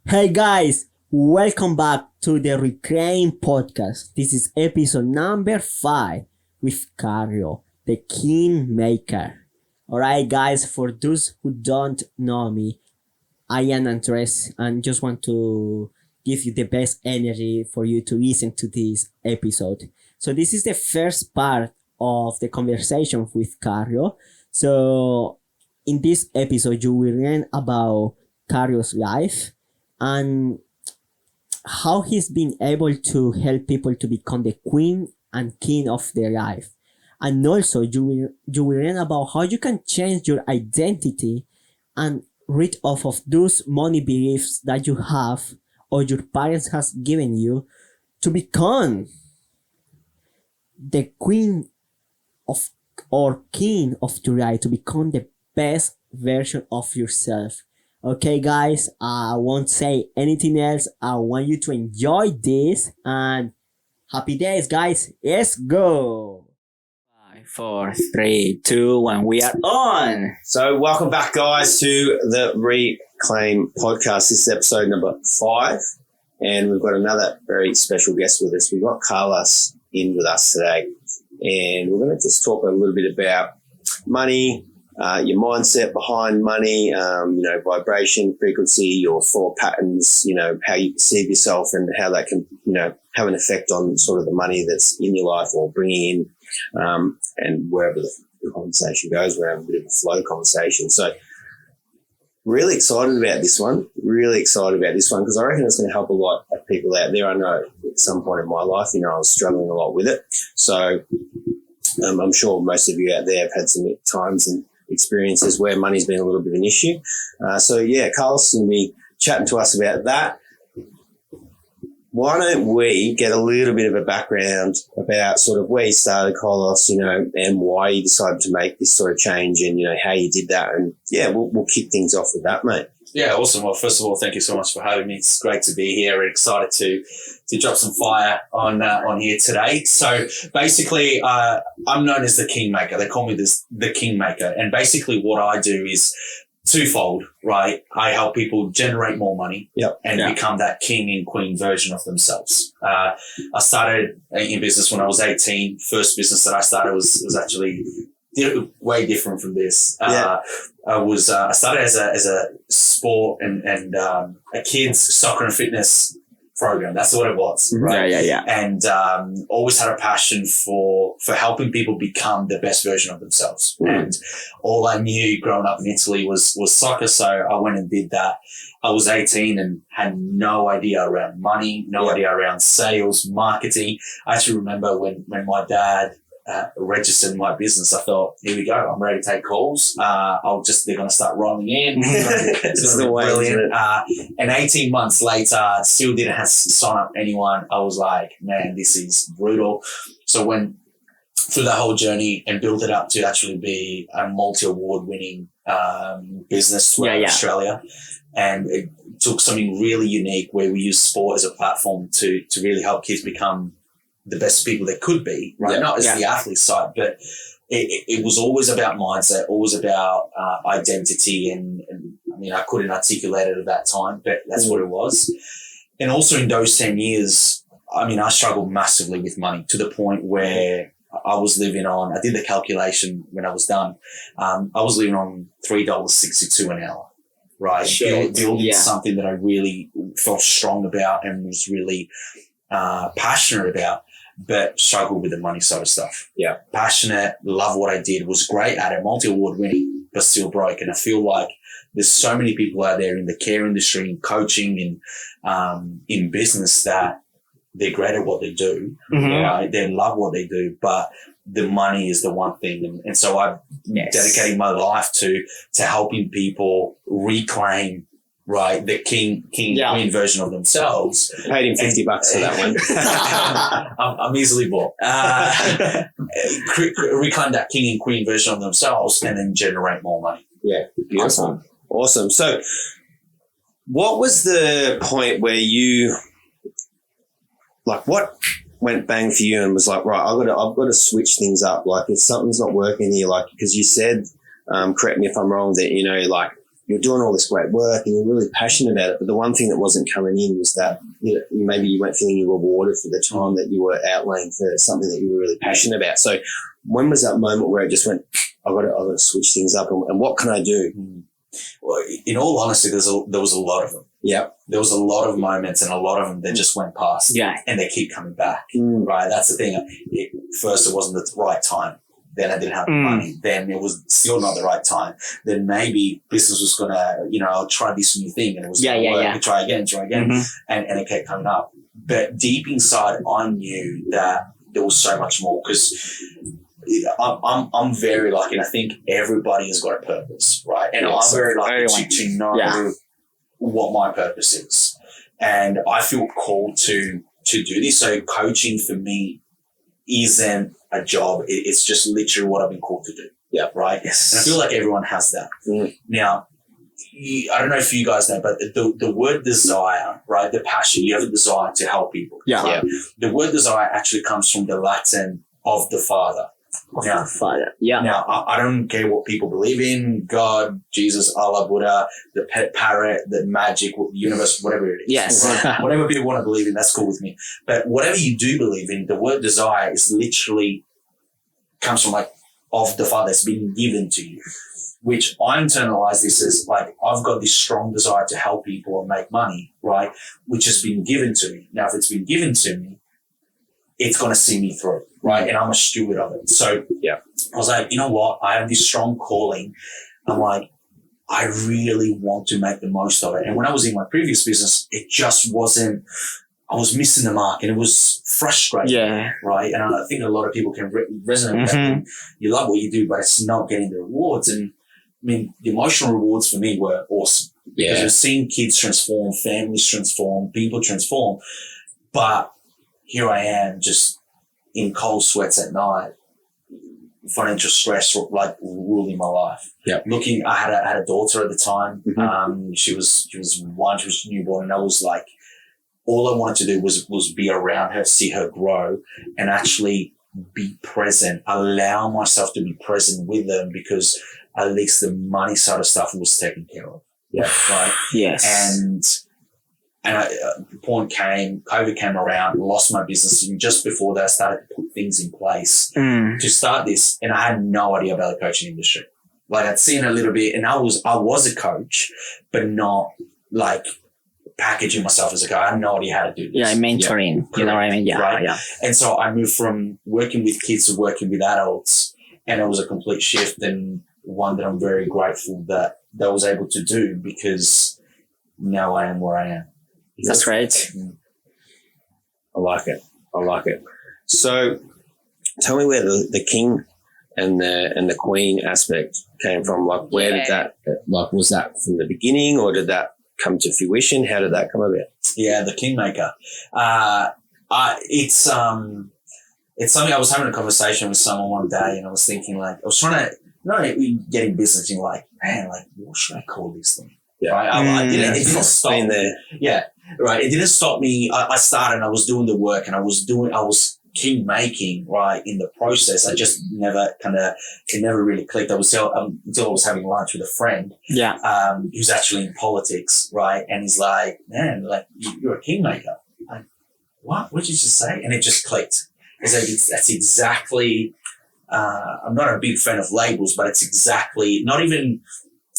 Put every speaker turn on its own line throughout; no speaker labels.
Hey guys, welcome back to the Reclaim podcast. This is episode number 5 with Carlo the KingMaker. Alright guys, for those who don't know me, I am Andres and just want to give you the best energy for you to listen to this episode. So this is the first part of the conversation with Carlo. So in this episode, you will learn about Carlo's life and how he's been able to help people to become the queen and king of their life. And also you will learn about how you can change your identity and rid off of those money beliefs that you have or your parents has given you to become the queen of or king of your life, to become the best version of yourself. Okay guys, I won't say anything else. I want you to enjoy this and happy days guys. Let's go. 5, 4, 3, 2, 1. We are on.
So welcome back guys to the Reclaim podcast. This is episode number 5 and we've got another very special guest with us. We've got Carlos in with us today and we're going to just talk a little bit about money, your mindset behind money, vibration, frequency, your thought patterns, how you perceive yourself and how that can, have an effect on sort of the money that's in your life or bringing in, and wherever the conversation goes, we're having a bit of a flow conversation. So really excited about this one because I reckon it's going to help a lot of people out there. I know at some point in my life, I was struggling a lot with it. So I'm sure most of you out there have had some times and experiences where money's been a little bit of an issue. Carlos will be chatting to us about that. Why don't we get a little bit of a background about sort of where you started, Carlos, and why you decided to make this sort of change and, how you did that. And, we'll kick things off with that, mate.
Yeah, awesome. Well, first of all, thank you so much for having me. It's great to be here and excited to drop some fire on here today. So basically, I'm known as the KingMaker. They call me the KingMaker. And basically what I do is twofold, right? I help people generate more money and become that king and queen version of themselves. I started in business when I was 18. First business that I started was actually way different from this. I started as a sport and a kids soccer and fitness program. That's what it was, right?
Yeah.
And always had a passion for helping people become the best version of themselves. And all I knew growing up in Italy was soccer, so I went and did that. I was 18 and had no idea around money, no idea around sales, marketing. I actually remember when my dad registered my business, I thought, here we go, I'm ready to take calls. They're going to start rolling in. It's going to be brilliant. And 18 months later, still didn't have to sign up anyone. I was like, man, this is brutal. So went through that whole journey and built it up to actually be a multi-award winning business throughout Australia. And it took something really unique where we use sport as a platform to really help kids become the best people they could be, right? Not as the athlete side, but it was always about mindset, always about identity. And I mean, I couldn't articulate it at that time, but that's what it was. And also in those 10 years, I mean, I struggled massively with money to the point where I was living on, I did the calculation when I was done. I was living on $3.62 an hour, right? Building something that I really felt strong about and was really passionate about, but struggled with the money side of stuff. Yeah. Passionate, love what I did, was great at it, multi-award winning, but still broke. And I feel like there's so many people out there in the care industry, in coaching, and in business that they're great at what they do. Right? They love what they do, but the money is the one thing. And so I'm dedicating my life to helping people reclaim, right, the king queen version of themselves.
Paid him $50 for that one.
I'm easily bought. Reclaim that king and queen version of themselves and then generate more money.
Yeah, beautiful. Awesome. So what was the point where you, what went bang for you and was like, right, I've got to switch things up. Like if something's not working here, because you said, correct me if I'm wrong, that, you're doing all this great work and you're really passionate about it. But the one thing that wasn't coming in was that, you know, maybe you weren't feeling rewarded for the time that you were outlaying for something that you were really passionate about. So when was that moment where it just went, I've got to switch things up, and what can I do?
Well, in all honesty, there was a lot of them.
Yeah.
There was a lot of moments, and a lot of them that just went past.
Yeah.
And they keep coming back. Right. That's the thing. First, it wasn't the right time. Then I didn't have the money. Then it was still not the right time. Then maybe business was going to, you know, I'll try this new thing, and it was going to work. And try again. And it kept coming up. But deep inside, I knew that there was so much more, because I'm very lucky, and I think everybody has got a purpose, right? And I'm very lucky to know what my purpose is. And I feel called to do this. So coaching for me isn't a job. It's just literally what I've been called to do. Yeah. Right. Yes. And I feel like everyone has that. Now, I don't know if you guys know, but the word desire, right? The passion, you have a desire to help people. Yeah. Right? The word desire actually comes from the Latin of the Father. Now, I don't care what people believe in, God, Jesus, Allah, Buddha, the pet parrot, the magic, the universe, whatever it is.
Yes.
Right? Whatever people want to believe in, that's cool with me. But whatever you do believe in, the word desire is literally comes from like of the Father. It's been given to you, which I internalize this as like, I've got this strong desire to help people and make money, right? Which has been given to me. Now, if it's been given to me, it's going to see me through, right? And I'm a steward of it. So I was like, you know what? I have this strong calling. I'm like, I really want to make the most of it. And when I was in my previous business, it just wasn't, I was missing the mark, and it was frustrating, right? And I think a lot of people can resonate with that. You love what you do, but it's not getting the rewards. And I mean, the emotional rewards for me were awesome, because I've seen kids transform, families transform, people transform. But here I am, just in cold sweats at night, financial stress like ruling my life. Looking, I had a daughter at the time. She was newborn, and I was like, all I wanted to do was be around her, see her grow, and actually be present, allow myself to be present with them, because at least the money side of stuff was taken care of. Right. Yes. And the point came, COVID came around, lost my business. And just before that, I started to put things in place to start this. And I had no idea about the coaching industry. Like, I'd seen a little bit, and I was a coach, but not like packaging myself as a coach. I had no idea how to do this.
Mentoring. You know what I mean?
Right? And so I moved from working with kids to working with adults, and it was a complete shift, and one that I'm very grateful that I was able to do, because now I am where I am.
That's right.
I like it. So tell me where the king and the queen aspect came from. Like, where did that, like, was that from the beginning, or did that come to fruition? How did that come about?
Yeah, the KingMaker. It's something. I was having a conversation with someone one day, and I was thinking, like, I was trying to, get in business, and like, man, like, what should I call this thing? Right? I didn't stop there. Right. It didn't stop me. I started, and I was doing the work, and I was king making, right, in the process. I just it never really clicked. Until I was having lunch with a friend. Who's actually in politics, right? And he's like, man, like, you're a kingmaker. Like, what? What did you just say? And it just clicked. It's like, that's exactly, I'm not a big fan of labels, but it's exactly not even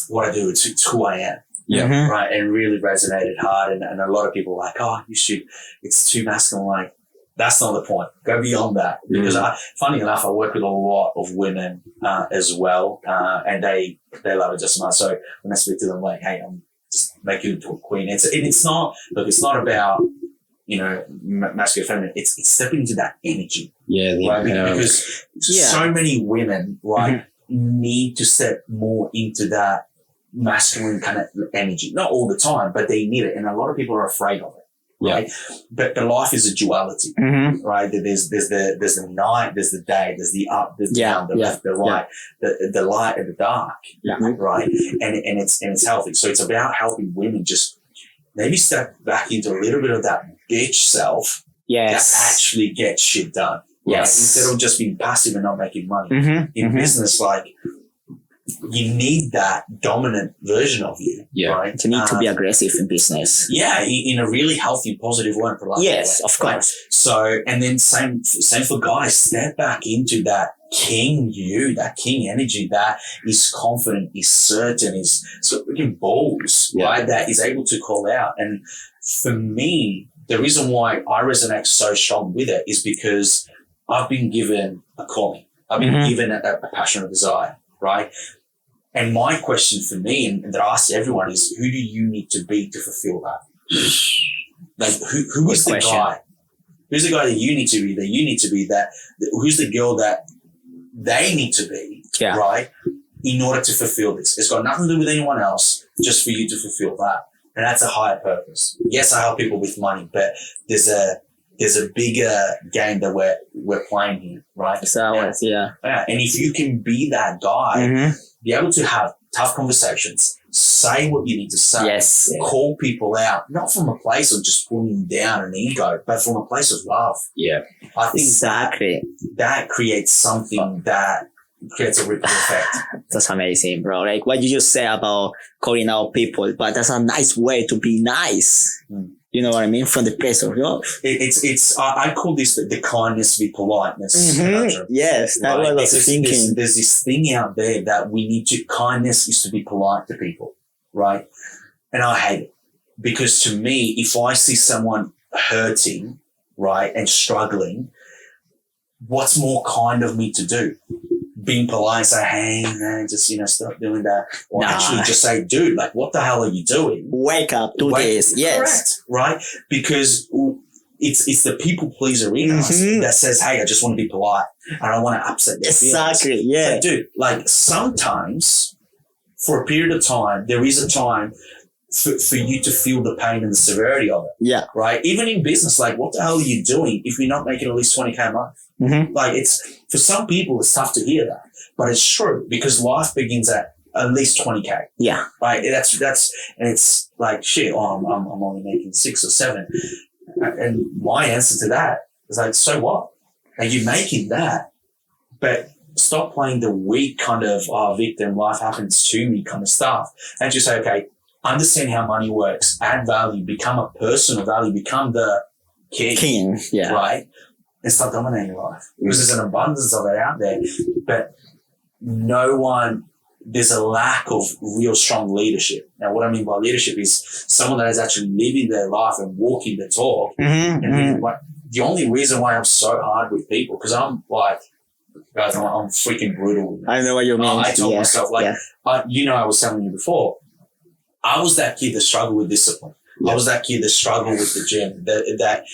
what I do. It's who I am. Right. And really resonated hard. And a lot of people were like, oh, it's too masculine. Like, that's not the point. Go beyond that. Because funny enough, I work with a lot of women, as well. And they love it just as much. So when I speak to them, like, hey, I'm just making you into a queen. It's not about, masculine, feminine. It's stepping into that energy. Right? Because so many women, right, need to step more into that masculine kind of energy. Not all the time, but they need it. And a lot of people are afraid of it. Right. But the life is a duality, right? There's the night, there's the day, there's the up, the down, the left, the right, the light and the dark. Right. And it's healthy. So it's about helping women just maybe step back into a little bit of that bitch self that actually gets shit done. Right? Instead of just being passive and not making money. In business, like, you need that dominant version of you.
Yeah.
Right?
You need to be aggressive in business.
Yeah, in a really healthy, positive way.
Yes,
way,
of course.
So, and then same for guys, step back into that king that king energy that is confident, is certain, is sort of freaking balls, right? That is able to call out. And for me, the reason why I resonate so strong with it is because I've been given a calling. I've been given a passion, a desire, right? And my question for me, and that I ask everyone, is who do you need to be to fulfill that? Like, who is the guy? Who's the guy that you need to be, who's the girl that they need to be, right, in order to fulfill this? It's got nothing to do with anyone else, just for you to fulfill that. And that's a higher purpose. Yes, I help people with money, but there's a bigger game that we're playing here, right?
Yeah.
And if you can be that guy, be able to have tough conversations, say what you need to say, call people out, not from a place of just pulling down an ego, but from a place of love.
Yeah.
I think that creates something that creates a ripple effect.
That's amazing, bro. Like what you just said about calling out people, but that's a nice way to be nice. You know what I mean? From the place of love.
I call this the kindness with politeness.
Yes, that's what I was thinking.
There's this thing out there that we need to, kindness is to be polite to people, right? And I hate it because to me, if I see someone hurting, right, and struggling, what's more kind of me to do? Being polite, say, hey, man, just, stop doing that. Or actually just say, dude, like, what the hell are you doing?
Wake up, do this. Yes.
Correct, right? Because it's the people pleaser in us that says, hey, I just want to be polite. I don't want to upset their feelings.
Exactly, yeah.
But dude, like, sometimes for a period of time, there is a time for you to feel the pain and the severity of it.
Yeah.
Right? Even in business, like, what the hell are you doing if you're not making at least 20K a month? Like, for some people, it's tough to hear that, but it's true because life begins at least 20K.
Yeah.
Right. And it's like, shit, I'm only making 6 or 7. And my answer to that is like, so what? Like, you're making that, but stop playing the weak kind of, victim, life happens to me kind of stuff. And just say, okay, understand how money works, add value, become a person of value, become the king. Yeah. Right? And start dominating life. Because there's an abundance of it out there, but there's a lack of real strong leadership. Now, what I mean by leadership is someone that is actually living their life and walking the talk. And the only reason why I'm so hard with people, because I'm like, guys, I'm freaking brutal.
I know what you mean.
I told myself, I was telling you before, I was that kid that struggled with discipline. I was that kid that struggled with the gym, that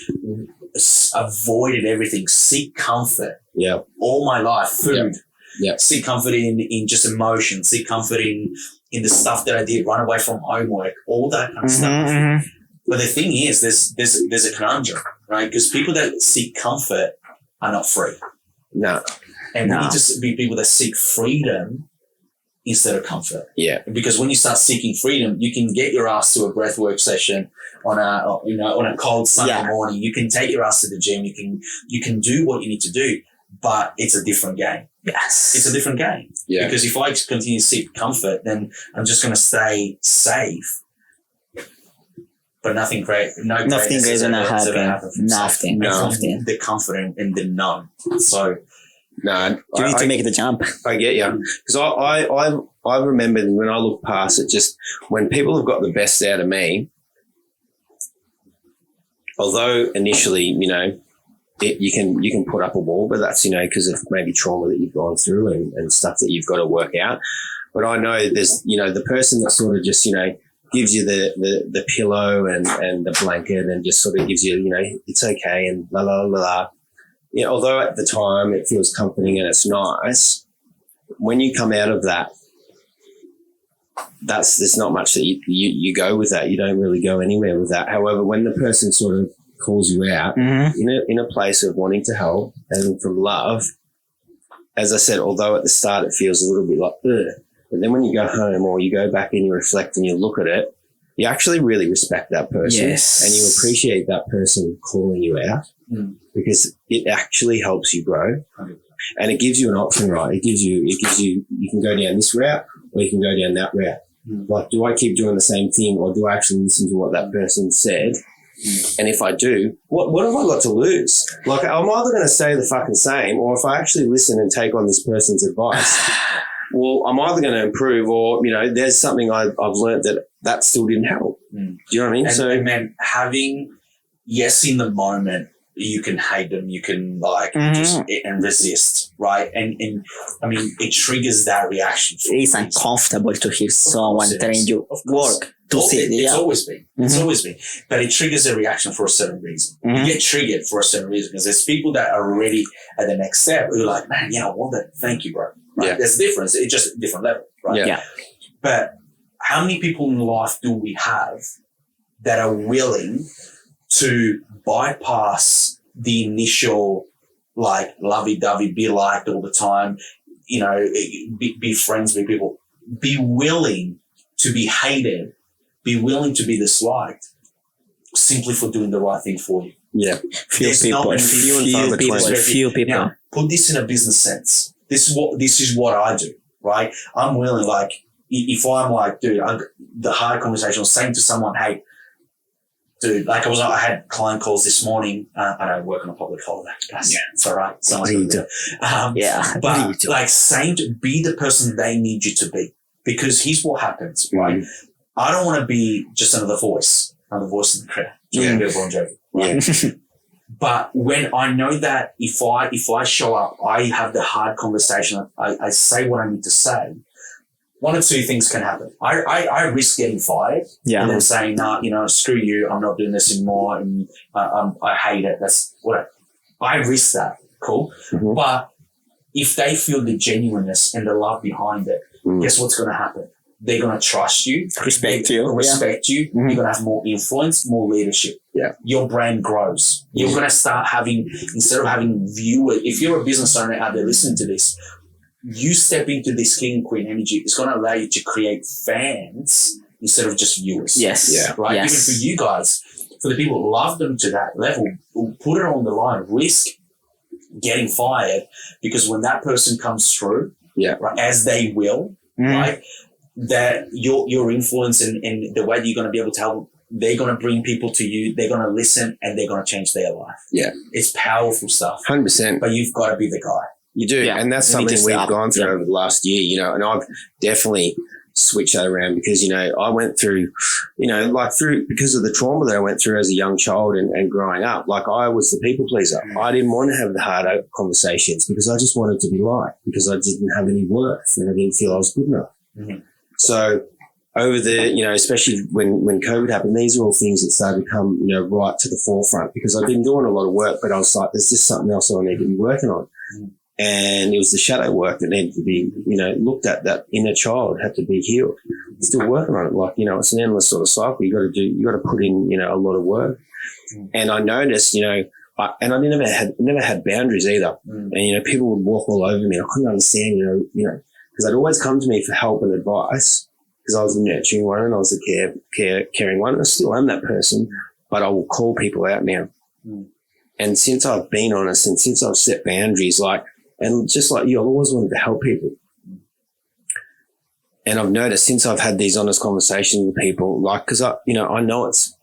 avoided everything, seek comfort. Yeah. All my life, food. Yeah. Seek comfort in just emotion, seek comfort in the stuff that I did, run away from homework, all that kind of stuff. But the thing is, there's a conundrum, right? Because people that seek comfort are not free. No. And we need to be people that seek freedom instead of comfort. Yeah. Because when you start seeking freedom, you can get your ass to a breathwork session on a cold Sunday morning. You can take your ass to the gym. You can do what you need to do, but it's a different game. Yes. It's a different game. Yeah. Because if I continue to seek comfort, then I'm just going to stay safe. But nothing great is going to happen. Nothing. The comfort and the numb. So,
no, you need to make the jump.
I get you. Because I remember when I look past it, just when people have got the best out of me, although initially, you can put up a wall, but that's, because of maybe trauma that you've gone through and stuff that you've got to work out. But I know there's, the person that sort of just, gives you the pillow and the blanket and just sort of gives you, it's okay and la, la, la, la. Yeah, although at the time it feels comforting and it's nice, when you come out of that, there's not much that you go with that. You don't really go anywhere with that. However, when the person sort of calls you out in a place of wanting to help and from love, as I said, although at the start it feels a little bit like, ugh, but then when you go home or you go back and you reflect and you look at it, you actually really respect that person. Yes. And you appreciate that person calling you out because it actually helps you grow. And it gives you an option, right? It gives you, you can go down this route or you can go down that route. Like, do I keep doing the same thing or do I actually listen to what that person said? And if I do, what have I got to lose? Like, I'm either going to stay the fucking same, or if I actually listen and take on this person's advice, well, I'm either going to improve or, there's something I've learned that still didn't help. Do you know what I mean?
And man, having, yes, in the moment, you can hate them, you can just and resist, right? And I mean, it triggers that reaction.
It's uncomfortable to hear someone telling you work to see.
It's always been. It's always been. But it triggers a reaction for a certain reason. You get triggered for a certain reason because there's people that are already at the next step who are like, man, I want that. Thank you, bro. Right? Yeah. There's a difference. It's just a different level, right?
Yeah.
But how many people in life do we have that are willing to bypass the initial lovey-dovey, be liked all the time, be friends with people, be willing to be hated, be willing to be disliked simply for doing the right thing for you?
Yeah.
Few people.
Now, put this in a business sense. This is what I do, right? I'm willing, if I'm like, dude, the hard conversation, I was saying to someone, hey, dude, I had client calls this morning. I don't work on a public holiday. It's all right. Someone's going to do it. But saying to be the person they need you to be, because here's what happens, right? I don't want to be just another voice in the crowd. Just a bit of Bon Jovi, right?
Yeah.
But when I know that if I show up, I have the hard conversation, I say what I need to say, one of two things can happen. I risk getting fired and then saying, nah, screw you, I'm not doing this anymore, and I hate it. That's what I risk that. Cool. Mm-hmm. But if they feel the genuineness and the love behind it, guess what's going to happen? They're going to trust you, respect you. Mm-hmm. You're going to have more influence, more leadership.
Yeah.
Your brand grows. You're going to start having, instead of having viewers, if you're a business owner out there listening to this, you step into this king and queen energy. It's going to allow you to create fans instead of just viewers.
Yes.
Yeah. Right.
Yes.
Even for you guys, for the people who love them to that level, put it on the line, risk getting fired, because when that person comes through, right, as they will, right, that your influence and the way that you're going to be able to help, they're going to bring people to you, they're going to listen, and they're going to change their life. Yeah. It's powerful stuff.
100%.
But you've got to be the guy.
You do. Yeah. And that's something we've gone through over the last year, and I've definitely switched that around because, I went through, because of the trauma that I went through as a young child and growing up, I was the people pleaser. I didn't want to have the hard conversations because I just wanted to be liked, because I didn't have any worth and I didn't feel I was good enough. Mm-hmm. So over the, especially when COVID happened, these are all things that started to come, right to the forefront, because I've been doing a lot of work, but I was like, there's just something else I need to be working on. Mm-hmm. And it was the shadow work that needed to be, looked at. That inner child had to be healed. Still working on it. It's an endless sort of cycle. You got to put in, a lot of work. And I noticed, I never had boundaries either. And, people would walk all over me. I couldn't understand, because they'd always come to me for help and advice, because I was the nurturing one and I was the caring one. I still am that person, but I will call people out now. And since I've been honest and since I've set boundaries, and just like you, I've always wanted to help people. And I've noticed since I've had these honest conversations with people, because I know it's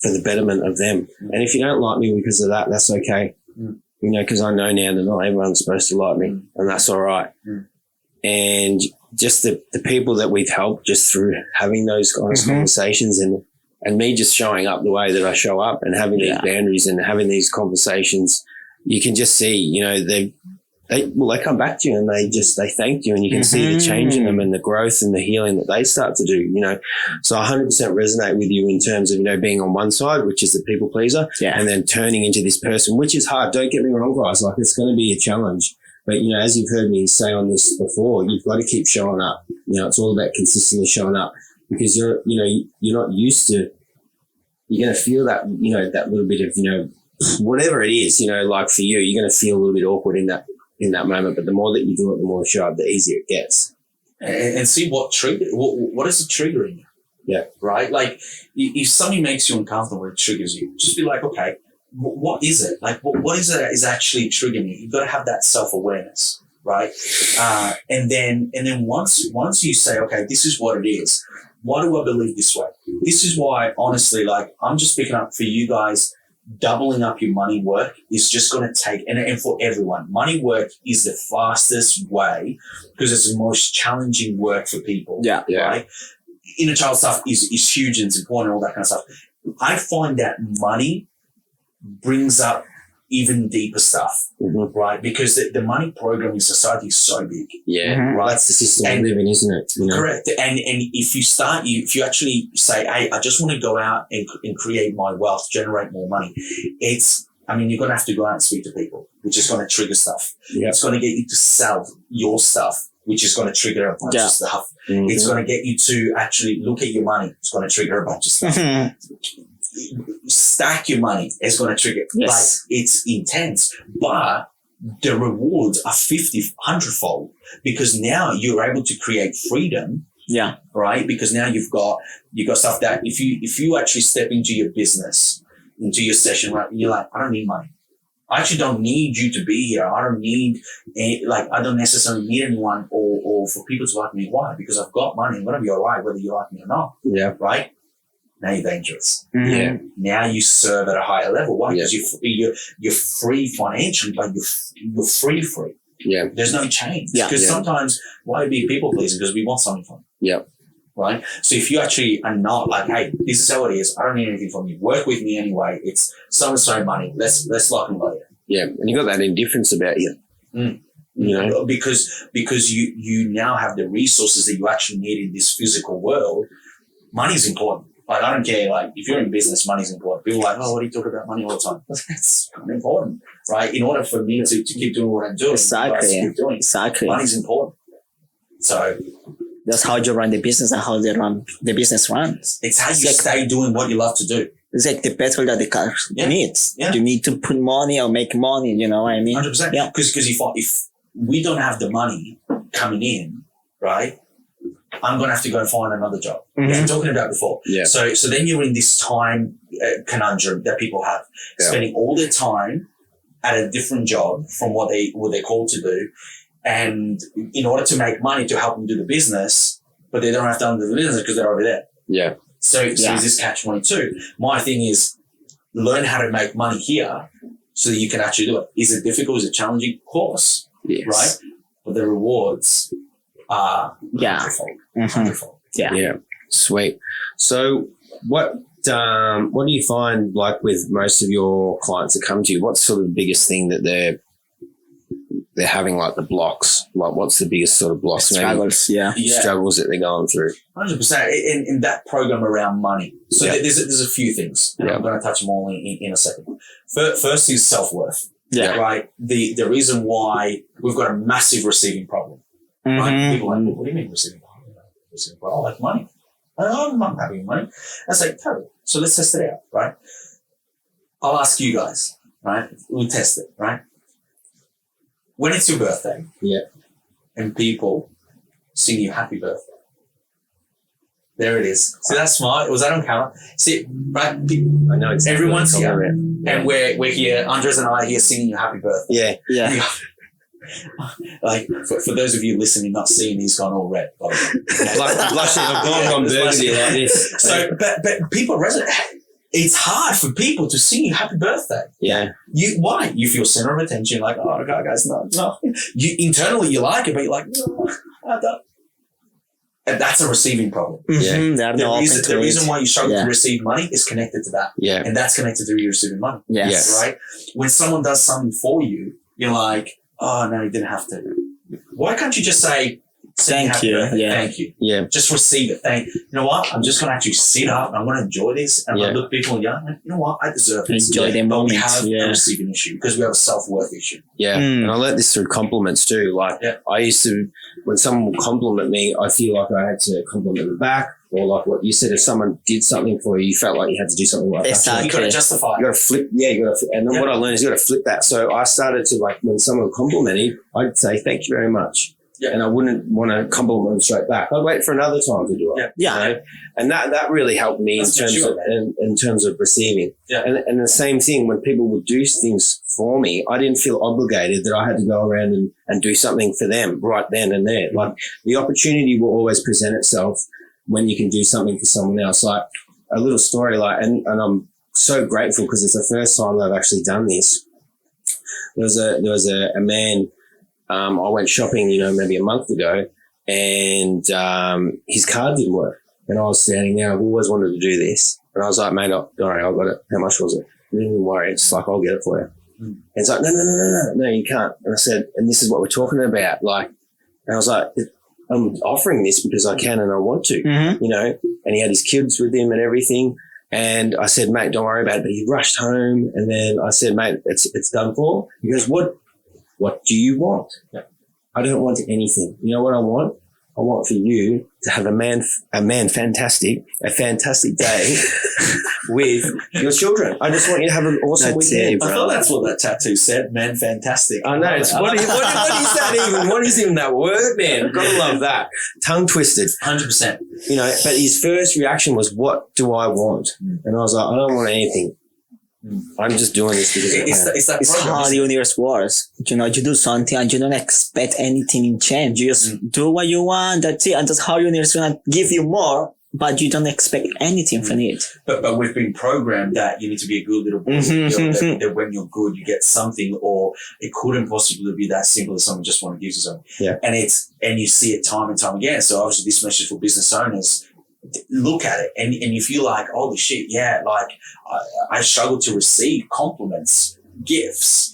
for the betterment of them. And if you don't like me because of that, that's okay. Because I know now that not everyone's supposed to like me, and that's all right. And just the people that we've helped just through having those honest conversations and me just showing up the way that I show up and having these boundaries and having these conversations, you can just see, they come back to you and they thank you, and you can see the change in them and the growth and the healing that they start to do, So I 100% resonate with you in terms of, being on one side, which is the people pleaser, and then turning into this person, which is hard. Don't get me wrong, guys. It's going to be a challenge. But, as you've heard me say on this before, you've got to keep showing up. It's all about consistently showing up, because you're not used to, you're going to feel that, that little bit of, whatever it is, for you, you're going to feel a little bit awkward in that moment. But the more that you do it, the more you show up, the easier it gets.
And see what is it triggering you?
Yeah.
Right? If somebody makes you uncomfortable, it triggers you. Just be like, okay, what is it? Like, what is it that is actually triggering you? You've got to have that self-awareness, right? And then once you say, okay, this is what it is. Why do I believe this way? This is why, honestly, like, I'm just picking up for you guys, doubling up your money work is just going to take, and for everyone, money work is the fastest way because it's the most challenging work for people.
Yeah.
Right? Inner child stuff is huge and it's important and all that kind of stuff. I find that money brings up even deeper stuff, right? Because the money program in society is so big.
Yeah.
Right.
That's the system we live in, isn't it? You know?
Correct. And if you actually say, hey, I just want to go out and create my wealth, generate more money, you're going to have to go out and speak to people, which is going to trigger stuff.
Yep.
It's going to get you to sell your stuff, which is going to trigger a bunch of stuff.
Mm-hmm.
It's going to get you to actually look at your money. It's going to trigger a bunch of stuff. Stack your money is going to trigger.
Yes.
Like, it's intense, but the rewards are 100-fold because now you're able to create freedom.
Yeah.
Right. Because now you've got stuff that if you actually step into your business, into your session, right, you're like, I don't need money. I actually don't need you to be here. I don't need, I don't necessarily need anyone or for people to like me. Why? Because I've got money. I'm going to be all right, whether you like me or not.
Yeah.
Right. Now you're dangerous.
Mm-hmm.
Yeah.
Now you serve at a higher level. Why?
Yeah.
Because you're free financially, but you're free.
Yeah.
There's no change.
Yeah.
Because
Yeah.
sometimes why be people pleasing? Because we want something from you.
Yeah.
Right. So if you actually are not like, hey, this is how it is. I don't need anything from you. Work with me anyway. It's so and so money. Let's lock and load it.
Yeah. And you got that indifference about you.
Mm.
You know?
Because you now have the resources that you actually need in this physical world. Money's important. Like, I don't care. Like, if you're in business, money's important. People are like, oh, what do you talk about money all the time? That's kind of important, right? In order for me to keep doing what I'm doing,
Exactly.
keep doing,
Exactly.
money's important. So
That's how you run the business and how the business runs.
it's how you stay doing what you love to do.
It's like the petrol that the car needs.
Yeah.
You need to put money or make money, you know what I mean?
100%.
Yeah.
Because if we don't have the money coming in, right, I'm going to have to go and find another job.
Mm-hmm.
We were talking about before.
Yeah.
So then you're in this time conundrum that people have, spending all their time at a different job from what they're called to do. And in order to make money to help them do the business, but they don't have to do the business because they're over there.
Yeah.
So is this catch-22? My thing is learn how to make money here so that you can actually do it. Is it difficult? Is it challenging? Of course.
Yes.
Right? But the rewards are hundredfold. Hundredfold.
Yeah.
Yeah. Sweet. So what do you find, like, with most of your clients that come to you, what's sort of the biggest thing that they're having, like, the blocks? Like, what's the biggest sort of blocks?
Struggles,
Struggles that they're going through.
100%. In that program around money. So there's a few things, and I'm going to touch them all in a second. First is self-worth.
Yeah.
Right? The reason why we've got a massive receiving problem.
Mm-hmm.
Right? People are like, what do you mean receiving problem? Receiving problem? I like money. I'm not having money. I say, terrible. So let's test it out, right? I'll ask you guys, right? We'll test it, right? When it's your birthday, and people sing you happy birthday. There it is. See, that's smart. Was that on camera? See, right?
I know it's
everyone's here, and we're here. Andres and I are here singing you happy birthday.
Yeah.
Yeah.
Like for those of you listening, not seeing, he's gone all red. By the way.
Blushing. I've gone burgundy like this.
So, but people resonate. It's hard for people to sing you happy birthday.
Yeah.
Why? You feel center of attention, like, oh, guys, no. You internally you like it, but you're like, no, I don't. And that's a receiving problem.
Mm-hmm.
Yeah.
The reason why you struggle to receive money is connected to that.
Yeah.
And that's connected to you receiving money.
Yes.
Right? When someone does something for you, you're like, oh, no, you didn't have to. Why can't you just say,
thank you. Yeah.
Thank you.
Yeah.
Just receive it. You know what? I'm just going to actually sit up and I'm going to enjoy this. And I'm going to look people in the eye. You know what? I deserve this.
Enjoy the moment.
We have a receiving issue because we have a self-worth issue.
Yeah. And I learned this through compliments too. Like, I used to, when someone would compliment me, I feel like I had to compliment them back. Or like what you said, if someone did something for you, you felt like you had to do something like that.
Exactly.
You got to justify it.
You got to flip. Yeah, you got to flip. And then what I learned is you got to flip that. So I started to, like, when someone complimented, I'd say, thank you very much. and I wouldn't want to compliment them straight back. I'd wait for another time to do it.
Yeah.
You know? And that really helped me in terms of receiving.
Yeah.
And the same thing when people would do things for me, I didn't feel obligated that I had to go around and do something for them right then and there. Like the opportunity will always present itself when you can do something for someone else. Like a little story, and I'm so grateful because it's the first time that I've actually done this. There was a man, I went shopping, maybe a month ago, and his card didn't work. And I was standing there. I've always wanted to do this. And I was like, mate, don't worry, I got it. How much was it? He didn't even worry. It's like, I'll get it for you. And it's like, no, you can't. And I said, and this is what we're talking about. And I was like, I'm offering this because I can and I want to, and he had his kids with him and everything. And I said, mate, don't worry about it. But he rushed home. And then I said, mate, it's done for. He goes, what do you want? I don't want anything. You know what I want? I want for you to have a fantastic day with your children. I just want you to have an awesome weekend.
I thought that's what that tattoo said, man. Fantastic.
I know. What is that even? What is even that word, man? Gotta love that. Tongue twisted.
100%.
But his first reaction was, what do I want? And I was like, I don't want anything. I'm just doing this because
it's how the universe works. You do something and you don't expect anything in change. You just do what you want. That's it. And that's how the universe gonna give you more, but you don't expect anything from it.
But we've been programmed that you need to be a good little boy. That when you're good, you get something, or it couldn't possibly be that simple as someone just want to give you something.
Yeah.
And you see it time and time again. So obviously this message for business owners. Look at it and you feel like, holy shit, I struggle to receive compliments, gifts,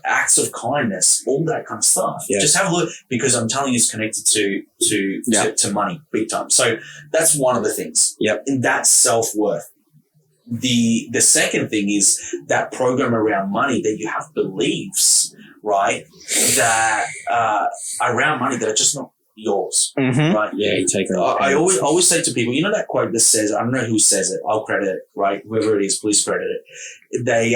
acts of kindness, all that kind of stuff.
Yeah.
Just have a look, because I'm telling you, it's connected to money big time. So that's one of the things.
Yep.
And that's self-worth. The second thing is that program around money, that you have beliefs, right, that around money that are just not yours, right?
Yeah, you take it.
I always say to people, that quote that says, I don't know who says it, I'll credit it, right? Whoever it is, please credit it. They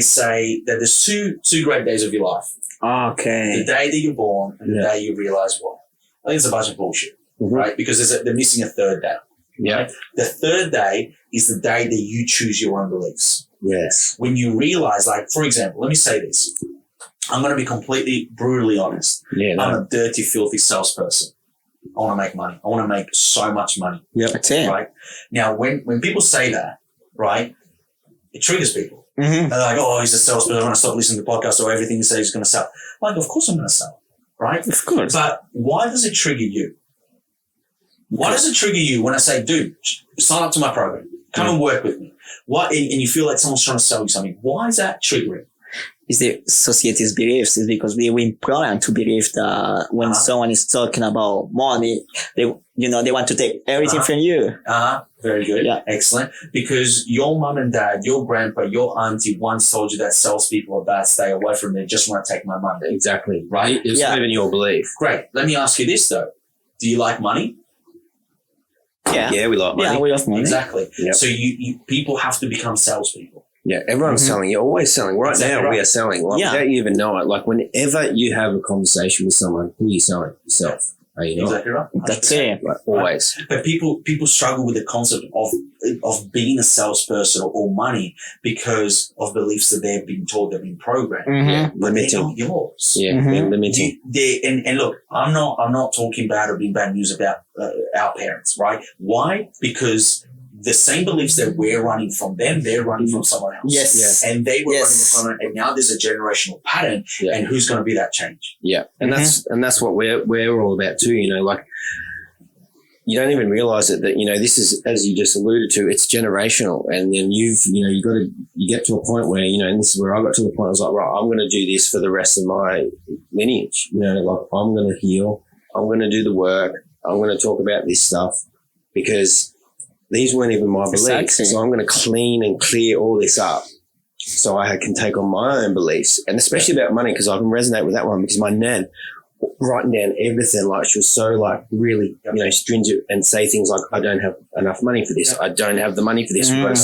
say that there's two great days of your life.
Okay.
The day that you're born and the day you realize why. I think it's a bunch of bullshit, right? Because they're missing a third day.
Yeah.
Right? The third day is the day that you choose your own beliefs.
Yes.
When you realize, for example, let me say this. I'm going to be completely brutally honest.
Yeah, no.
I'm a dirty, filthy salesperson. I want to make money. I want to make so much money.
Yep.
That's it.
Right? Now, when people say that, right, it triggers people. They're like, oh, he's a salesperson. I want to stop listening to the podcast, or everything he says is going to sell. Of course I'm going to sell, right?
Of course.
But why does it trigger you? Why does it trigger you when I say, dude, sign up to my program. Come and work with me. Why? And you feel like someone's trying to sell you something. Why is that triggering?
Is the society's beliefs. Is because we've been programmed to believe that when someone is talking about money, they want to take everything from you.
Very good.
Yeah.
Excellent. Because your mum and dad, your grandpa, your auntie once told you that salespeople are bad, stay away from me, just want to take my money.
Exactly.
Right?
It's even your belief.
Great. Let me ask you this though. Do you like money?
Yeah.
Yeah, we like money.
Yeah, we love money.
Exactly.
Yep.
So you people have to become salespeople.
Yeah, everyone's selling. You're always selling. Right now, we are selling. Without you even know it. Whenever you have a conversation with someone, who are you selling? Yourself. Are you not?
Exactly right. 100%.
That's it.
Always.
Right. But people struggle with the concept of being a salesperson or money because of beliefs that they've been told, they've been programmed. But they're not yours.
Yeah, they're limiting.
And look, I'm not talking bad or being bad news about our parents, right? Why? Because the same beliefs that we're running from them, they're running from someone else.
Yes.
And they were running from it, and now there's a generational pattern, and who's going to be that change?
Yeah. And that's what we're all about too, you don't even realize it that, this is, as you just alluded to, it's generational. And then you get to a point where, and this is where I got to the point, I was like, right, I'm going to do this for the rest of my lineage. I'm going to heal. I'm going to do the work. I'm going to talk about this stuff because these weren't even my beliefs. So I'm going to clean and clear all this up so I can take on my own beliefs. And especially about money, because I can resonate with that one, because my nan, writing down everything, she was so really, stringent, and say things like, I don't have enough money for this. I don't have the money for this. We've got to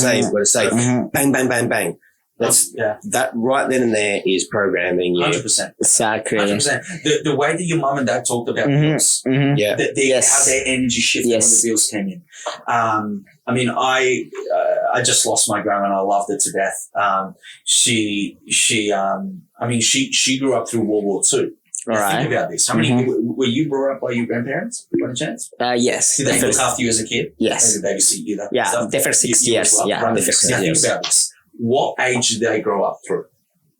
save, bang, bang, bang, bang. That right then and there is programming you.
100%.
Exactly.
100%. The way that your mum and dad talked about bills, how their energy shifted when the bills came in. I mean, I just lost my grandma and I loved her to death. She grew up through World War II.
All right.
Think about this. How many were you brought up by your grandparents? By any chance?
Yes.
Did they look after you as a kid?
Yes.
Maybe babysit you?
The first 6 years.
Well,
Yeah.
right?
The first
Now
6 years.
think about this. What age did they grow up through?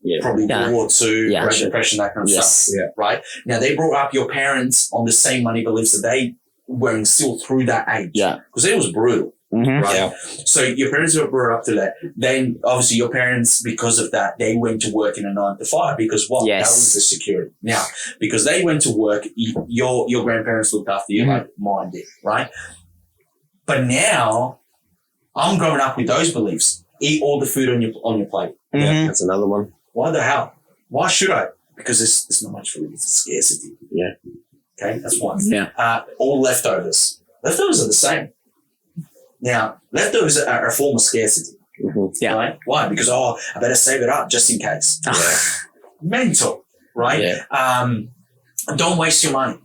Yeah.
Probably World War II, Great Depression, that kind of stuff.
Yeah.
Right? Now they brought up your parents on the same money beliefs that they were instilled through that age.
Yeah.
Because it was brutal. Right.
Yeah.
So your parents were brought up to that. Then obviously your parents, because of that, they went to work in a 9 to 5 because what?
Yes.
That was the security. Now, because they went to work, your grandparents looked after you like mine did, right? But now I'm growing up with those beliefs. Eat all the food on your plate.
Yeah, that's another one.
Why the hell? Why should I? Because there's not much food. It's scarcity.
Yeah.
Okay, that's one.
Yeah.
All leftovers. Leftovers are the same. Now, leftovers are a form of scarcity.
Yeah.
Right? Why? Because, I better save it up just in case. Mental, right?
Yeah.
Don't waste your money.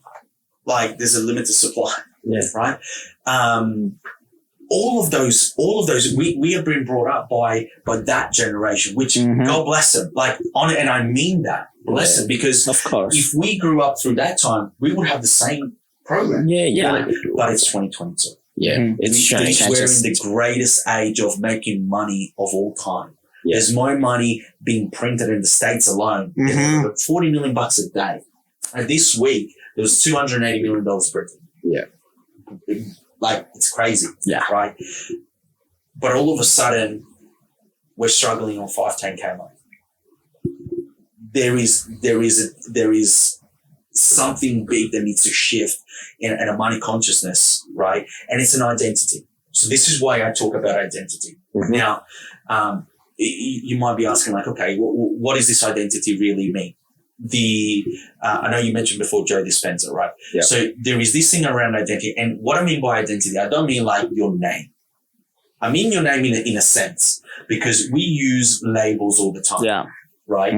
Like, there's a limited supply.
Yeah.
Right? All of those, we have been brought up by that generation, which God bless them. Like, and I mean that. Bless them, because
of course,
if we grew up through that time, we would have the same program.
Yeah.
But it's 2022.
Yeah.
We're in the greatest age of making money of all time. Yeah. There's more money being printed in the States alone. $40 million a day. And this week, there was $280 million printed.
Yeah.
Like, it's crazy.
Yeah.
Right? But all of a sudden, we're struggling on 5-10K money. There is something big that needs to shift in a money consciousness, right? And it's an identity. So this is why I talk about identity. Now, you might be asking, like, okay, what does this identity really mean? I know you mentioned before Joe Dispenza, right?
Yeah.
So there is this thing around identity. And what I mean by identity, I don't mean like your name. I mean your name in a sense, because we use labels all the time.
Yeah.
Right?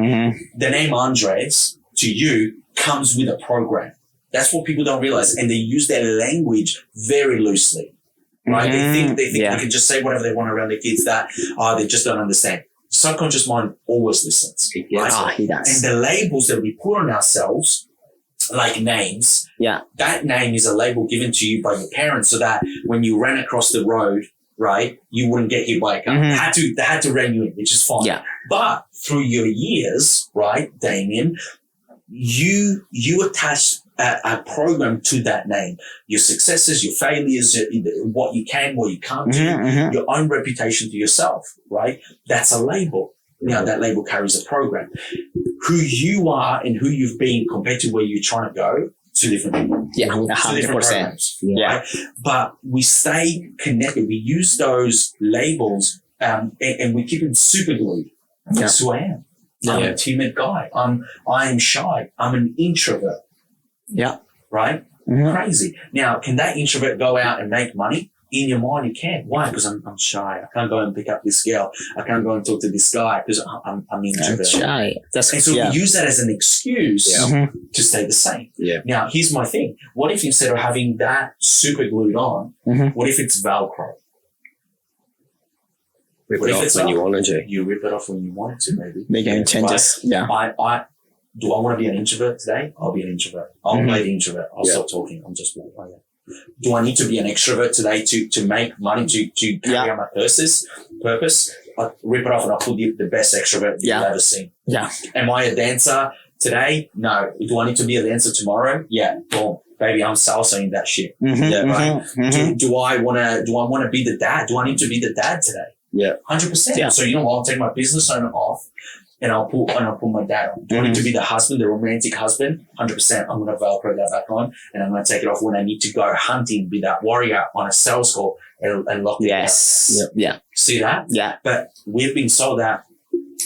The name Andres to you comes with a program. That's what people don't realize. And they use their language very loosely. Right? They think they can just say whatever they want around their kids that they just don't understand. Subconscious mind always listens. Right?
He does.
And the labels that we put on ourselves, like names, that name is a label given to you by your parents so that when you ran across the road, right, you wouldn't get hit by a car. They had to rein you in, which is fine. Yeah. But through your years, right, Damian, you attach a program to that name. Your successes, your failures, what you can, what you can't do, your own reputation to yourself, right? That's a label. Now, that label carries a program. Who you are and who you've been compared to where you're trying to go, two different people.
Yeah,
100%.
Yeah.
Right? But we stay connected. We use those labels and we keep them super glued. That's who I am. I'm a timid guy. I am shy. I'm an introvert.
Yeah.
Right? Crazy. Now, can that introvert go out and make money? In your mind, you can. Why? Because I'm shy. I can't go and pick up this girl. I can't go and talk to this guy because I'm introvert.
I'm shy.
And so we use that as an excuse to stay the same. Yeah. Now, here's my thing. What if instead of having that super glued on, what if it's Velcro?
Rip it off when you wanted to.
You rip it off when you wanted to, maybe.
Make any changes.
Right? Do I want to be an introvert today? I'll be an introvert. I'll play the introvert. I'll stop talking. I'm just walking away. Do I need to be an extrovert today to make money, to carry out my purpose? I'll rip it off and I'll put the best extrovert you've ever seen. Yeah. Am I a dancer today? No. Do I need to be a dancer tomorrow? Yeah. Boom. Baby, I'm salsaing that shit. Right? Do I want to be the dad? Do I need to be the dad today? Yeah. 100%. Yeah. So you know what? I'll take my business owner off. And I'll put my dad on. Do I need to be the husband, the romantic husband? 100%. I'm going to Velcro that back on and I'm going to take it off when I need to go hunting, be that warrior on a sales call and lock it down. Yeah. See that? Yeah. But we've been sold that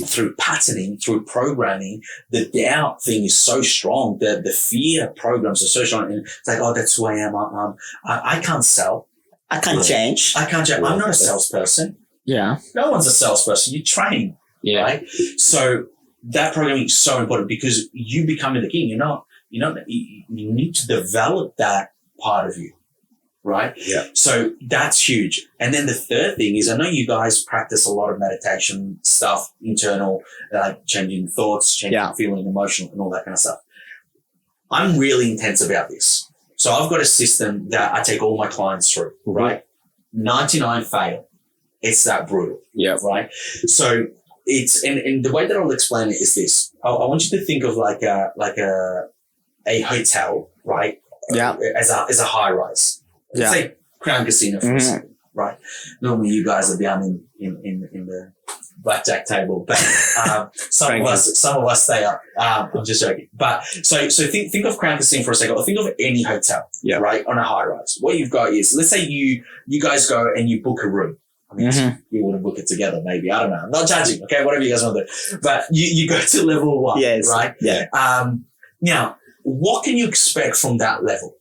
through patterning, through programming, the doubt thing is so strong. The fear programs are so strong. And it's like, that's who I am. I can't sell. I can't change. I'm not a salesperson. Yeah. No one's a salesperson. You train.
Yeah.
Right. So that programming is so important because you becoming the king, you need to develop that part of you. Right.
Yeah.
So that's huge. And then the third thing is, I know you guys practice a lot of meditation stuff, internal, like changing thoughts, changing feeling, emotional, and all that kind of stuff. I'm really intense about this. So I've got a system that I take all my clients through, right? 99 fail. It's that brutal.
Yeah.
Right. So it's, and the way that I'll explain it is this. I want you to think of like a hotel, right?
Yeah.
As a high rise. Let's say Crown Casino for a second, right? Normally you guys are down in the blackjack table, but some of us stay up. I'm just joking. But so think of Crown Casino for a second, or think of any hotel, right, on a high rise. What you've got is, let's say you guys go and you book a room. I mean, you want to book it together, maybe. I don't know. I'm not judging, okay? Whatever you guys want to do. But you go to level 1, right?
Yeah.
Now, what can you expect from that level?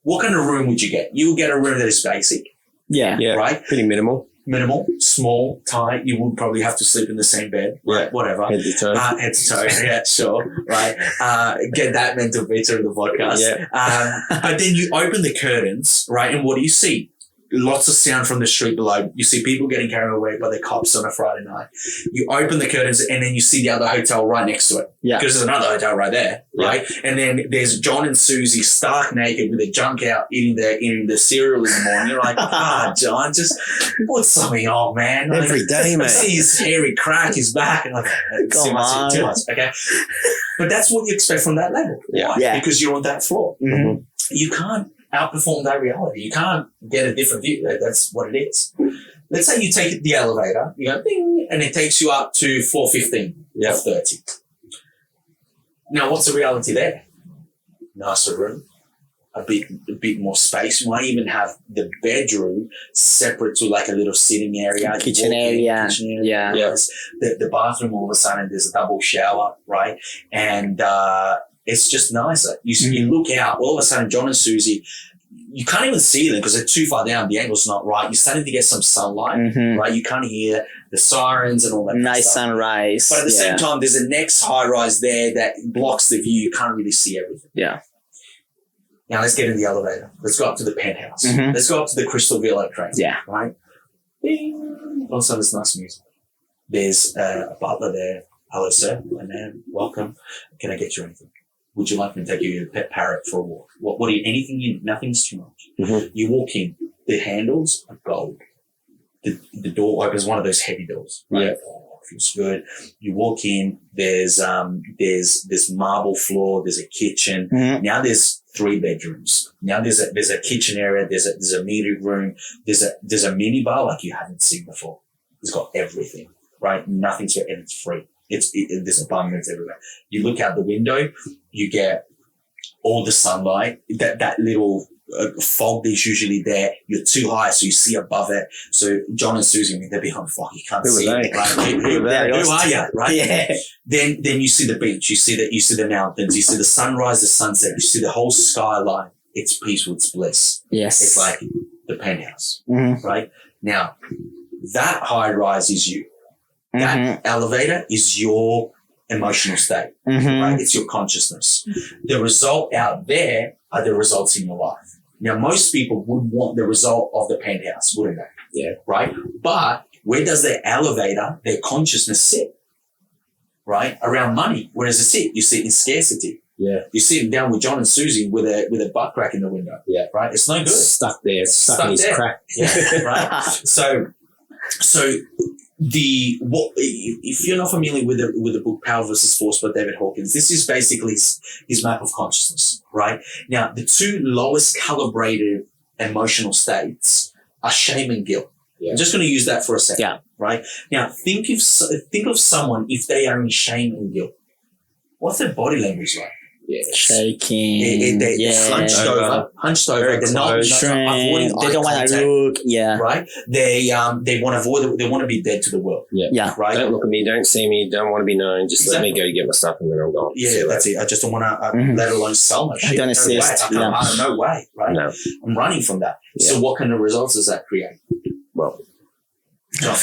What kind of room would you get? You will get a room that is basic.
Yeah.
Right?
Pretty minimal.
Minimal, small, tight. You would probably have to sleep in the same bed. Right? Whatever.
Head to toe.
Head to toe. Yeah, sure. Right. Get that mental picture in the podcast.
Yeah.
But then you open the curtains, right? And what do you see? Lots of sound from the street below. You see people getting carried away by the cops on a Friday night. You open the curtains and then you see the other hotel right next to it. Yeah. Because there's another hotel right there, right? And then there's John and Susie stark naked with their junk out eating the cereal in the morning. You're like, John, just put something on, man. Like,
every day, mate.
See his hairy crack, his back, and like, too much, okay? But that's what you expect from that level.
Yeah.
Because you're on that floor.
Mm-hmm.
You can't outperform that reality. You can't get a different view. That's what it is. Let's say you take the elevator, you go ding, and it takes you up to floor 15 or 30. Now, what's the reality there? Nicer room, a bit more space. You might even have the bedroom separate to like a little sitting area.
Kitchen area. Yeah.
Yes. The bathroom, all of a sudden, there's a double shower, right? And it's just nicer. You look out, all of a sudden, John and Susie, you can't even see them because they're too far down. The angle's not right. You're starting to get some sunlight, right? You can't hear the sirens and all that.
Nice sunrise.
But at the same time, there's a next high rise there that blocks the view. You can't really see everything.
Yeah.
Now let's get in the elevator. Let's go up to the penthouse. Let's go up to the Crystal Villa train. Yeah. Right? Ding. All of a sudden, there's nice music. There's a butler there. Hello, sir. My man. Welcome. Can I get you anything? Would you like me to take you to pet parrot for a walk? What do you, anything nothing's too much. You walk in, the handles are gold. The door opens, one of those heavy doors. Right? Yeah. Oh, feels good. You walk in, there's this marble floor, there's a kitchen. Now there's 3 bedrooms. Now there's a kitchen area, there's a meeting room, there's a mini bar like you haven't seen before. It's got everything, right? Nothing's and it's free. There's abundance everywhere. You look out the window, you get all the sunlight, that little fog that's usually there. You're too high, so you see above it. So John and Susie, they're behind fog. You can't see it. Right? Who are you? Right? Yeah. Then you see the beach. You see the mountains. You see the sunrise, the sunset. You see the whole skyline. It's peaceful. It's bliss. Yes. It's like the penthouse. Right? Now, that high rise is you. That elevator is your emotional state, right? It's your consciousness. The result out there are the results in your life. Now, most people would want the result of the penthouse, wouldn't they? Yeah. Right? But where does their elevator, their consciousness sit? Right? Around money. Where does it sit? You sit in scarcity. Yeah. You're sitting down with John and Susie with a butt crack in the window. Yeah. Right? It's no good.
Stuck there. Stuck in his crack.
Yeah. Right? So if you're not familiar with the book Power versus Force by David Hawkins, this is basically his map of consciousness, right? Now, the 2 lowest calibrated emotional states are shame and guilt. Yeah. I'm just going to use that for a second, right? Now, think of someone if they are in shame and guilt. What's their body language like? Yeah.
Shaking.
They're hunched over. They're not avoiding. They don't want to look. Yeah. Right. They want to avoid. They want to be dead to the world.
Yeah.
Right.
Don't look at me. Don't see me. Don't want to be known. Just let me go get my stuff and then I'm gone.
Yeah, that's it. I just don't want to. Let alone sell my shit.
Don't assist.
No way. Right.
No.
I'm running from that. So what kind of results does that create?
Well,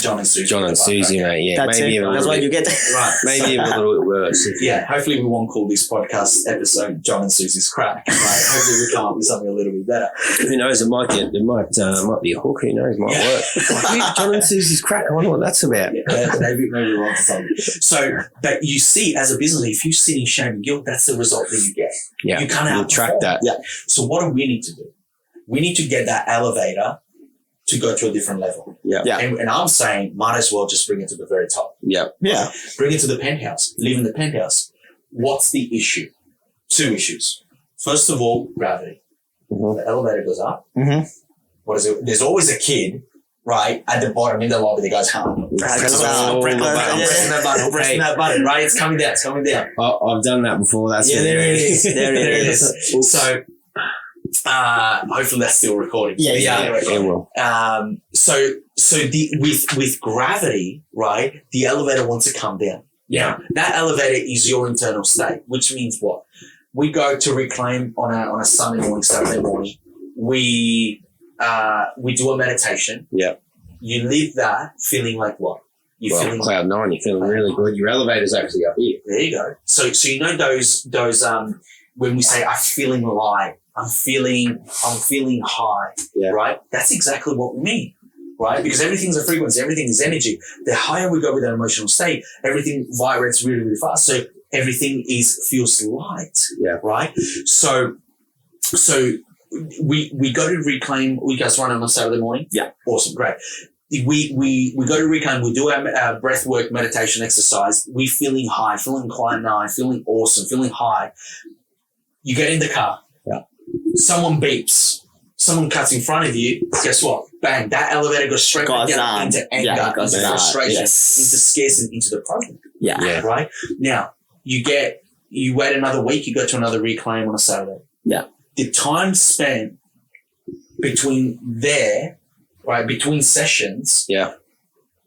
John and Susie.
John and Susie, mate. Yeah,
That's
maybe
it.
even a
That's
little
what you
bit,
get.
Right.
maybe even a little bit worse.
Yeah, hopefully we won't call this podcast episode John and Susie's Crack. Right? Hopefully we come up with something a little bit better.
Who knows? It might be a hook. Who knows? Might work. Like, John and Susie's Crack. I wonder what that's about.
Yeah, maybe we're on to something. So, but you see, as a business, if you sit in shame and guilt, that's the result that you get.
Yeah,
you can't
you'll
outperform.
track that.
Yeah.
So what do we need to do? We need to get that elevator to go to a different level.
Yeah.
Yeah.
And I'm saying, might as well just bring it to the very top.
Yeah.
Yeah.
Bring it to the penthouse. Live in the penthouse. What's the issue? 2 issues. First of all, gravity.
Mhm.
The elevator goes up.
Mm-hmm.
What is it? There's always a kid, right, at the bottom in the lobby that goes, pressing that button, right? It's coming down. It's coming down.
I've done that before. That's
Yeah, there it is.
There it is.
So, hopefully that's still recording.
Yeah.
It will.
With gravity, right, the elevator wants to come down.
Yeah.
Now, that elevator is your internal state, which means what? We go to reclaim on a Sunday morning, Saturday morning. We do a meditation.
Yeah.
You live that feeling like what? You're feeling
cloud 9. You're feeling really good. Your elevator's actually up here.
There you go. So you know those when we say I'm feeling light, I'm feeling high, right? That's exactly what we mean, right? Because everything's a frequency, everything is energy. The higher we go with that emotional state, everything vibrates really, really fast. So everything feels light, right? So we go to reclaim. We guys run on a Saturday morning.
Yeah,
awesome, great. We go to reclaim. We do our breathwork meditation exercise. We feeling high, feeling climb 9, feeling awesome, feeling high. You get in the car.
Yeah.
Someone beeps. Someone cuts in front of you. Guess what? Bang! That elevator goes straight back down into anger, into frustration, into scarcity, into the problem.
Yeah.
Right now, you wait another week. You go to another reclaim on a Saturday.
Yeah.
The time spent between between sessions,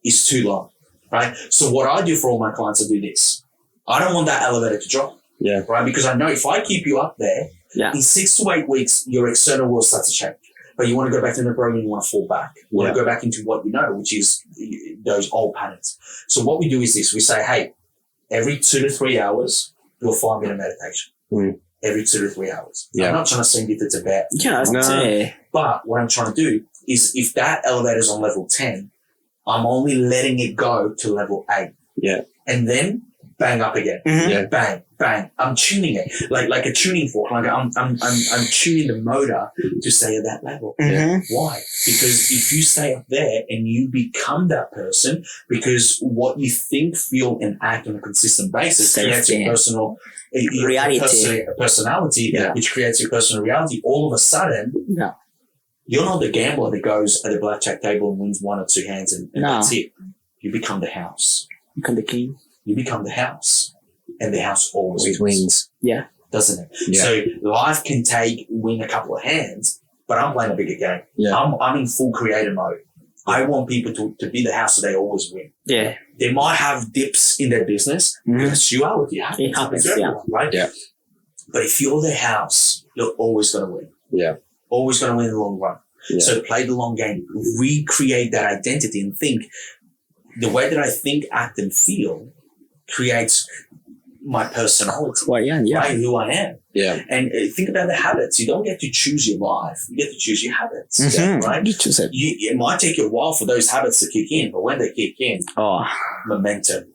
is too long, right? So what I do for all my clients, I do this. I don't want that elevator to drop, right? Because I know if I keep you up there, in 6 to 8 weeks, your external world starts to change. But you want to go back to the program, you want to fall back. You want to go back into what you know, which is those old patterns. So what we do is this. We say, hey, every 2 to 3 hours, do a 5-minute meditation. Every 2 to 3 hours. I'm not trying to send you to Tibet. But what I'm trying to do is if that elevator's on level 10, I'm only letting it go to level 8.
Yeah.
And then bang up again. Bang, bang. I'm tuning it like a tuning fork. Like I'm tuning the motor to stay at that level. Why? Because if you stay up there and you become that person, because what you think, feel, and act on a consistent basis creates your personal reality, a personality, which creates your personal reality. All of a sudden, you're not the gambler that goes at the blackjack table and wins 1 or 2 hands and that's it. You become the house.
You become the king.
You become the house, and the house always
wins.
Yeah.
Doesn't it?
Yeah.
So life can win a couple of hands, but I'm playing a bigger game.
Yeah.
I'm in full creator mode. I want people to be the house so they always win.
Yeah.
They might have dips in their business. It's duality. It happens to everyone, right?
Yeah.
But if you're the house, you're always going to win.
Yeah.
Always going to win in the long run.
Yeah.
So play the long game. Recreate that identity and think. The way that I think, act, and feel creates my personality. Right? Who I am.
Yeah.
And think about the habits. You don't get to choose your life. You get to choose your habits. Right?
You choose it.
It might take you a while for those habits to kick in, but when they kick in, momentum.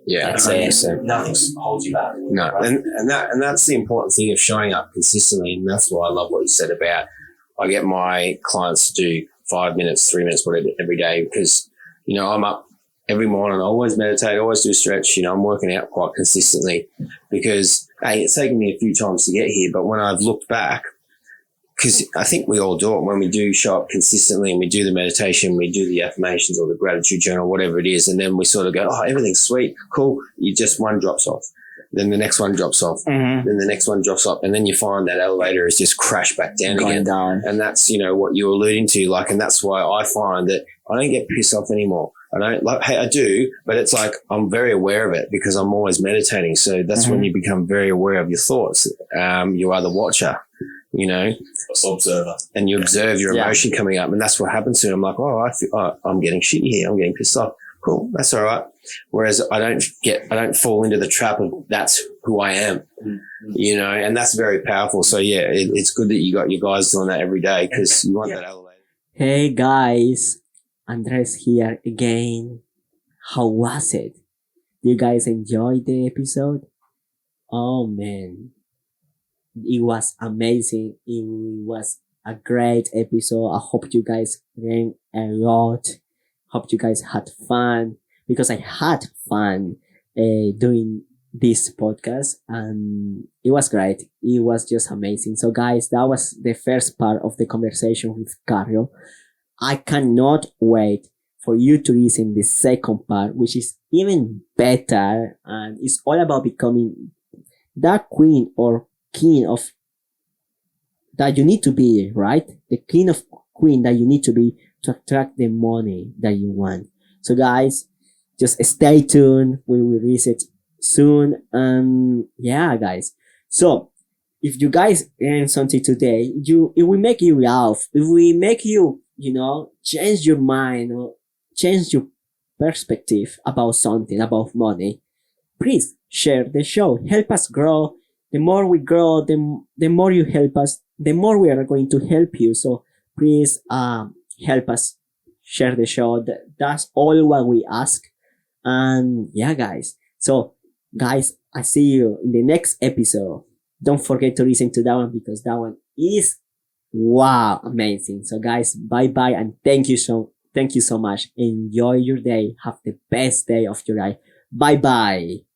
Yeah.
Nothing holds you back.
No.
Right?
And that's the important thing of showing up consistently. And that's why I love what you said about I get my clients to do 5 minutes, 3 minutes, whatever every day because, I'm up every morning. I always meditate, always do stretch. I'm working out quite consistently because, it's taken me a few times to get here. But when I've looked back, because I think we all do it when we do show up consistently and we do the meditation, we do the affirmations or the gratitude journal, whatever it is. And then we sort of go, everything's sweet, cool. One drops off. Then the next one drops off. Then the next one drops off. And then you find that elevator has just crashed back down again. And that's, what you're alluding to. And that's why I find that I don't get pissed off anymore. I do, but it's like I'm very aware of it because I'm always meditating. So that's when you become very aware of your thoughts. You are the watcher.
Observer.
and you observe your emotion coming up, and that's what happens to me. I'm like, I'm getting shitty here. I'm getting pissed off. Cool. That's all right. Whereas I don't fall into the trap of that's who I am, and that's very powerful. So yeah, it's good that you got your guys doing that every day because you want that elevated.
Hey guys, Andres here again. How was it? You guys enjoyed the episode? Oh man, it was amazing. It was a great episode. I hope you guys learned a lot. Hope you guys had fun because I had fun doing this podcast and it was great. It was just amazing. So guys, that was the first part of the conversation with Carlo. I cannot wait for you to listen the second part, which is even better and it's all about becoming that queen or king of that you need to be, right? The king of queen that you need to be to attract the money that you want. So guys, just stay tuned. We will release it soon. Yeah, guys. So if you guys learn something today, it will make you laugh. It will make you, change your mind or change your perspective about something, about money. Please share the show. Help us grow. The more we grow, the more you help us, the more we are going to help you. So please, help us share the show. That's all what we ask. And yeah, guys. So guys, I see you in the next episode. Don't forget to listen to that one because that one is wow, amazing. So guys, bye bye and thank you so much. Enjoy your day. Have the best day of your life. Bye bye.